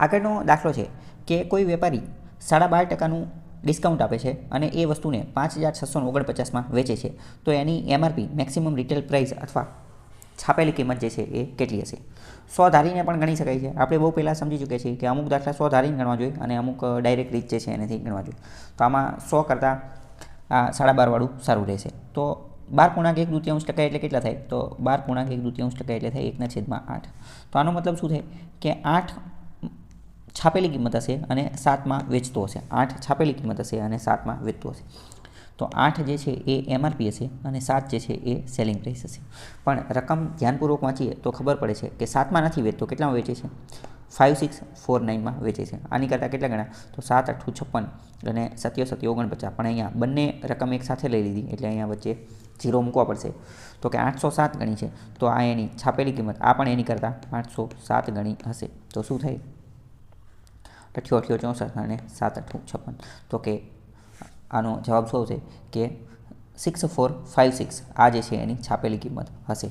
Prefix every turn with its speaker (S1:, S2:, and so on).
S1: આગળનો દાખલો છે કે કોઈ વેપારી 12.5%નું ડિસ્કાઉન્ટ આપે છે અને એ વસ્તુને 5,649માં વેચે છે, તો એની MRP મેક્સિમમ રિટેલ પ્રાઇસ અથવા છાપેલી કિંમત જે છે એ કેટલી હશે? 100 ધારીને પણ ગણી શકાય છે. આપણે બહુ પહેલાં સમજી ચૂક્યા છીએ કે અમુક દાખલા 100 ધારીને ગણવા જોઈએ અને અમુક ડાયરેક્ટ રીત જે છે એનાથી ગણવા જોઈએ. તો આમાં 100 કરતાં આ 12.5 વાળું સારું રહેશે. તો 12.1/2% એટલે કેટલા થાય? તો 12.1/2% એટલે થાય 1/8. તો આનો મતલબ શું થાય કે 8 છાપેલી કિંમત હશે અને 7માં વેચતો હશે. 8 છાપેલી કિંમત હશે અને 7માં વેચતો હશે. તો 8 જે છે એ MRP હશે અને 7 જે છે એ સેલિંગ પ્રાઇસ હશે. પણ રકમ ધ્યાનપૂર્વક વાંચીએ તો ખબર પડે છે કે 7માં નથી વેચતો, કેટલામાં વેચે છે? 5649માં વેચે છે. આની કરતાં કેટલા ગણા? તો 7 × 8 = 56 અને 7 × 7 = 49. પણ અહીંયા બંને રકમ એક સાથે લઈ લીધી એટલે અહીંયા વચ્ચે 0 મૂકવા પડશે. તો કે 807 ગણી છે, તો આ એની છાપેલી કિંમત આ પણ એની કરતાં 807 ગણી હશે. તો શું થાય? 8 × 8 = 64 અને 7 × 8 = 56. તો કે આનો જવાબ શું આવશે કે 6456 આ જે છે એની છાપેલી કિંમત હશે.